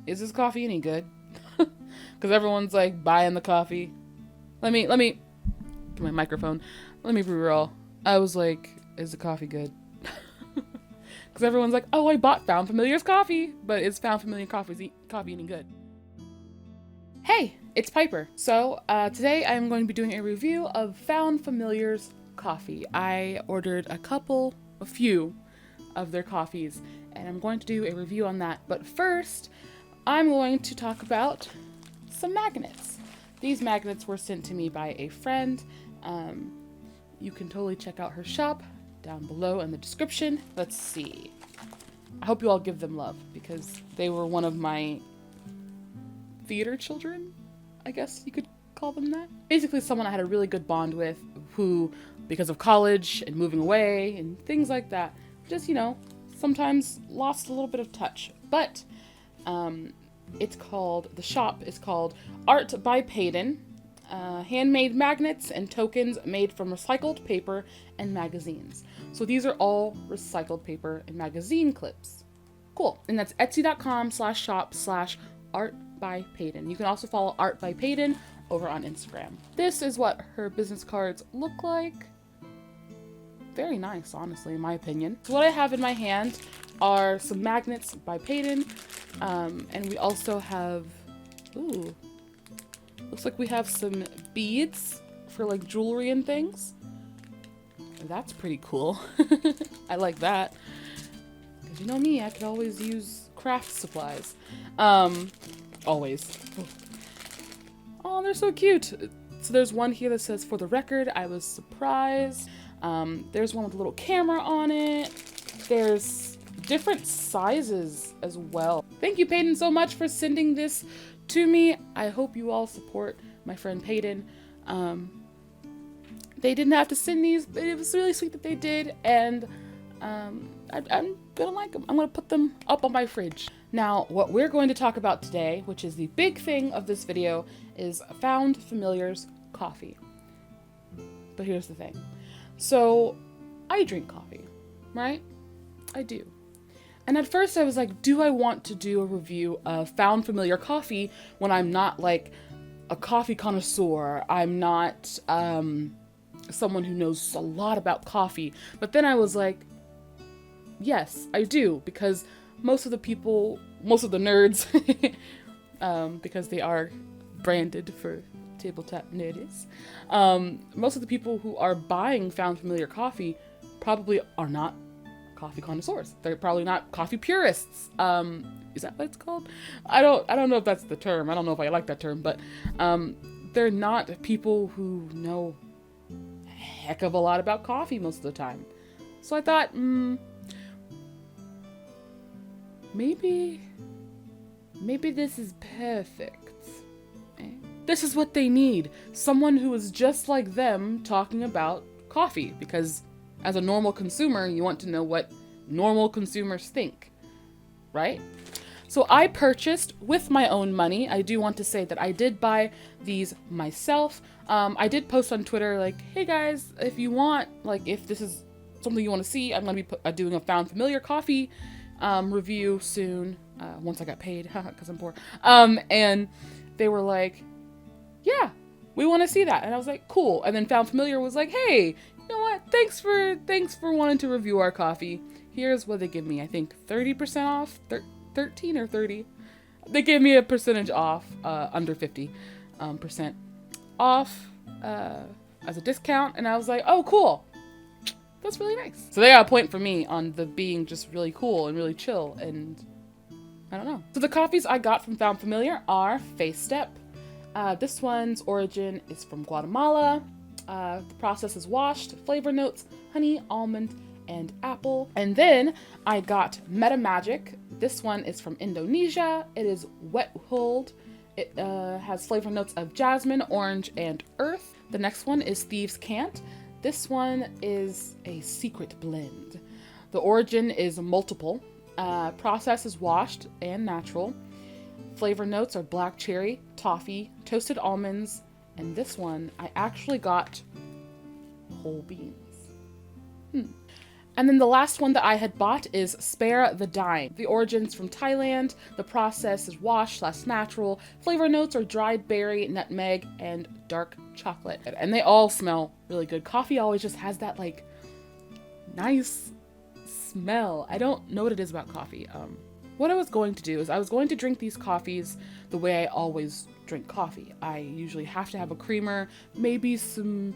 is this coffee any good? Because everyone's like buying the coffee. Let me get my microphone. Let me be real. I was like, is the coffee good? Because everyone's like, oh, I bought Found Familiar's coffee, but is Found Familiar coffee any good? Hey, it's Piper. So today I'm going to be doing a review of Found Familiar's coffee. I ordered a few of their coffees, and I'm going to do a review on that. But first, I'm going to talk about some magnets. These magnets were sent to me by a friend. You can totally check out her shop down below in the description. Let's see. I hope you all give them love because they were one of my theater children, I guess you could call them that. Basically someone I had a really good bond with who, because of college and moving away and things like that, just, sometimes lost a little bit of touch. But the shop is called Art by Payden. Handmade magnets and tokens made from recycled paper and magazines. So these are all recycled paper and magazine clips. Cool. And that's etsy.com/shop/artbypayden. You can also follow Art by Payden over on Instagram. This is what her business cards look like. Very nice, honestly, in my opinion. So what I have in my hand are some magnets by Payden. And we also have, looks like we have some beads for like jewelry and things. That's pretty cool. I like that. Because you know me, I could always use craft supplies. Always. Oh, they're so cute. So there's one here that says, "For the record, I was surprised." There's one with a little camera on it. There's different sizes as well. Thank you, Payden, so much for sending this to me. I hope you all support my friend Payden. They didn't have to send these, but it was really sweet that they did, and I'm gonna like them. I'm gonna put them up on my fridge. Now, what we're going to talk about today, which is the big thing of this video, is Found Familiar's coffee. But here's the thing. So, I drink coffee, right? I do. And at first I was like, do I want to do a review of Found Familiar coffee when I'm not like a coffee connoisseur? I'm not someone who knows a lot about coffee. But then I was like, yes, I do, because most of the nerds, because they are branded for tabletop nerds, most of the people who are buying Found Familiar coffee probably are not coffee connoisseurs. They're probably not coffee purists. Is that what it's called? I don't know if that's the term. I don't know if I like that term, but they're not people who know a heck of a lot about coffee most of the time. So I thought, maybe this is perfect. This is what they need. Someone who is just like them talking about coffee, because as a normal consumer, you want to know what normal consumers think, right? So I purchased with my own money. I do want to say that I did buy these myself. I did post on Twitter like, hey guys, if you want, like if this is something you want to see, I'm going to be doing a Found Familiar coffee review soon, once I got paid, because I'm poor. And they were like, yeah, we want to see that. And I was like, cool. And then Found Familiar was like, hey, you know what? Thanks for wanting to review our coffee. Here's what they give me. I think 30% off, 13 or 30. They gave me a percentage off, under 50% off as a discount. And I was like, oh, cool. That's really nice. So they got a point for me on the being just really cool and really chill. And I don't know. So the coffees I got from Found Familiar are Face Step. This one's origin is from Guatemala. The process is washed, flavor notes, honey, almond, and apple. And then I got Meta Magic. This one is from Indonesia. It is wet hulled. It has flavor notes of jasmine, orange, and earth. The next one is Thieves' Cant. This one is a secret blend. The origin is multiple. Process is washed and natural. Flavor notes are black cherry, toffee, toasted almonds, and this one I actually got whole beans. And then the last one that I had bought is Spare the Dime. The origin's from Thailand. The process is wash/natural. Flavor notes are dried berry, nutmeg, and dark chocolate. And they all smell really good. Coffee always just has that like nice smell. I don't know what it is about coffee. What I was going to do is I was going to drink these coffees the way I always drink coffee. I usually have to have a creamer, maybe some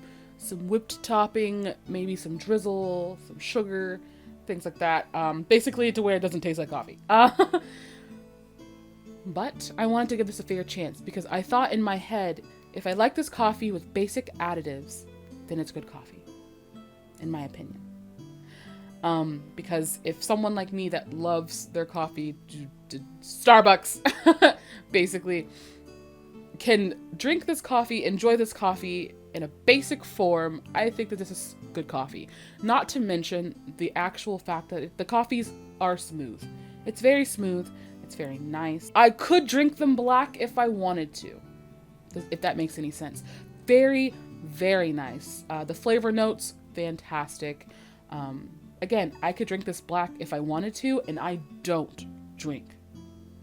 whipped topping, maybe some drizzle, some sugar, things like that. Basically to where it doesn't taste like coffee. But I wanted to give this a fair chance because I thought in my head, if I like this coffee with basic additives, then it's good coffee, in my opinion. Because if someone like me that loves their coffee, Starbucks, basically, can drink this coffee, enjoy this coffee in a basic form, I think that this is good coffee. Not to mention the actual fact that the coffees are smooth. It's very smooth. It's very nice. I could drink them black if I wanted to, if that makes any sense. Very, very nice. The flavor notes, fantastic. Again, I could drink this black if I wanted to, and I don't drink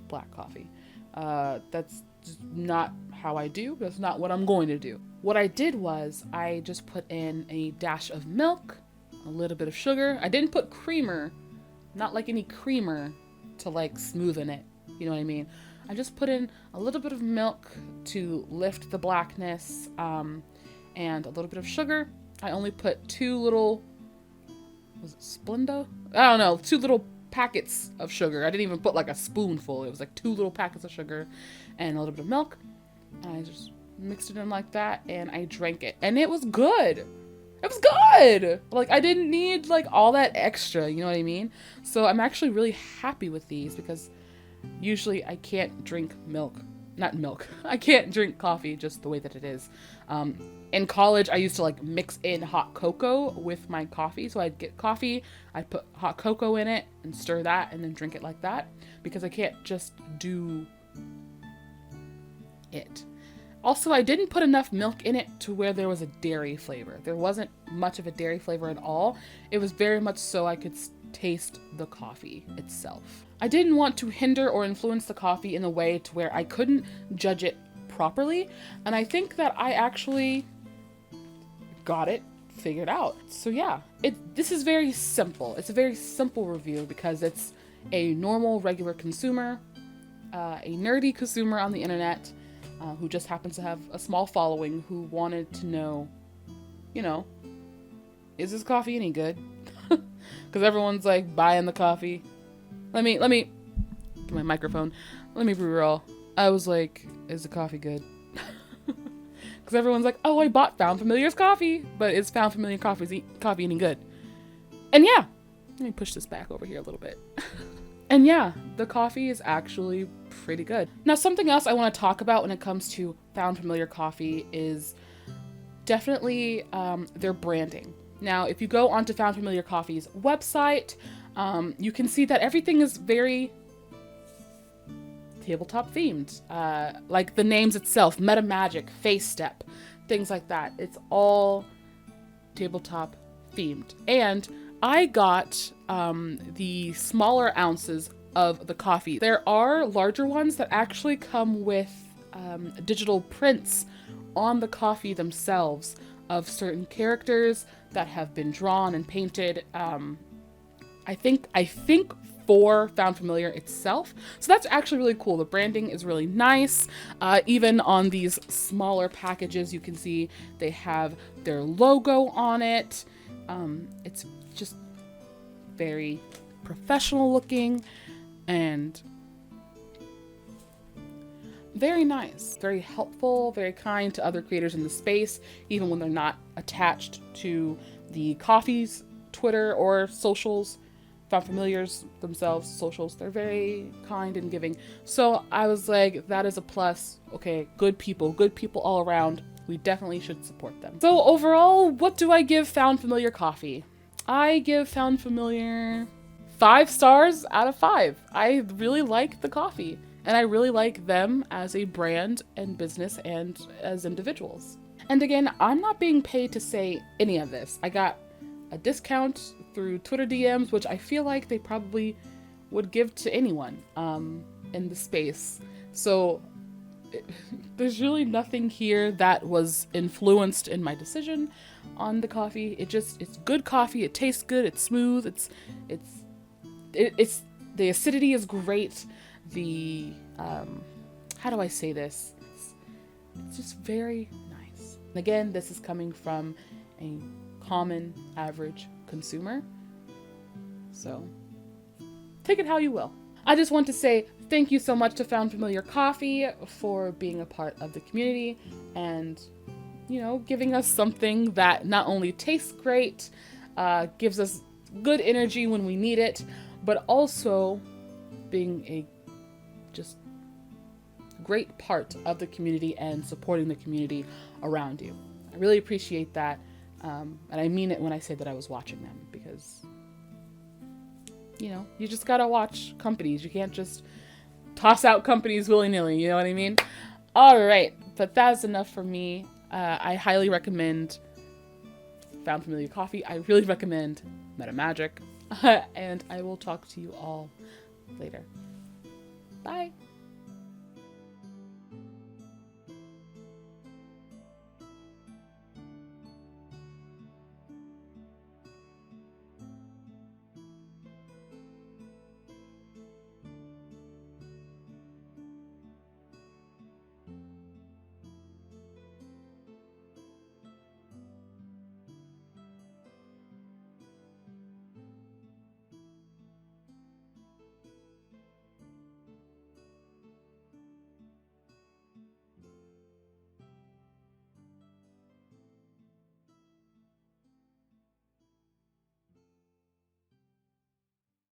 black coffee. That's just not how I do. That's not what I'm going to do. What I did was I just put in a dash of milk, a little bit of sugar. I didn't put creamer, not like any creamer to like smoothen it. You know what I mean? I just put in a little bit of milk to lift the blackness, and a little bit of sugar. I only put two little, was it Splenda? I don't know, 2 little packets of sugar. I didn't even put like a spoonful. It was like 2 little packets of sugar and a little bit of milk. And I just mixed it in like that and I drank it. And it was good. It was good. Like I didn't need like all that extra, you know what I mean? So I'm actually really happy with these because usually I can't drink I can't drink coffee just the way that it is. In college, I used to like mix in hot cocoa with my coffee. So I'd get coffee, I'd put hot cocoa in it and stir that and then drink it like that because I can't just do it. Also, I didn't put enough milk in it to where there was a dairy flavor. There wasn't much of a dairy flavor at all. It was very much so I could taste the coffee itself. I didn't want to hinder or influence the coffee in a way to where I couldn't judge it properly. And I think that I actually got it figured out. So yeah, this is very simple. It's a very simple review because it's a normal, regular consumer, a nerdy consumer on the internet who just happens to have a small following who wanted to know, you know, is this coffee any good? Because everyone's like buying the coffee. Let me get my microphone. Let me be real. I was like, is the coffee good? Because everyone's like, oh, I bought Found Familiar's coffee, but is Found Familiar coffee any good? And yeah, let me push this back over here a little bit. And yeah, the coffee is actually pretty good. Now, something else I want to talk about when it comes to Found Familiar coffee is definitely their branding. Now, if you go onto Found Familiar Coffee's website, you can see that everything is very tabletop themed. Like the names itself, Meta Magic, Face Step, things like that. It's all tabletop themed. And I got the smaller ounces of the coffee. There are larger ones that actually come with digital prints on the coffee themselves of certain characters that have been drawn and painted. I think for Found Familiar itself. So that's actually really cool. The branding is really nice. Even on these smaller packages, you can see they have their logo on it. It's just very professional looking and very nice, very helpful, very kind to other creators in the space, even when they're not attached to the coffee's Twitter or socials. Found Familiars themselves, socials, they're very kind and giving. So I was like, that is a plus. Okay, good people all around. We definitely should support them. So overall, what do I give Found Familiar coffee? I give Found Familiar 5 stars out of 5. I really like the coffee and I really like them as a brand and business and as individuals. And again, I'm not being paid to say any of this. I got a discount through Twitter DMs, which I feel like they probably would give to anyone in the space. So there's really nothing here that was influenced in my decision on the coffee. It's good coffee. It tastes good. It's smooth. It's the acidity is great. The how do I say this? It's just very nice. And again, this is coming from a common average consumer. So take it how you will. I just want to say thank you so much to Found Familiar Coffee for being a part of the community and, you know, giving us something that not only tastes great, gives us good energy when we need it, but also being a just great part of the community and supporting the community around you. I really appreciate that. And I mean it when I say that I was watching them, because, you know, you just gotta watch companies. You can't just toss out companies willy-nilly, you know what I mean? All right, but that's enough for me. I highly recommend Found Familiar Coffee. I really recommend MetaMagic. And I will talk to you all later. Bye.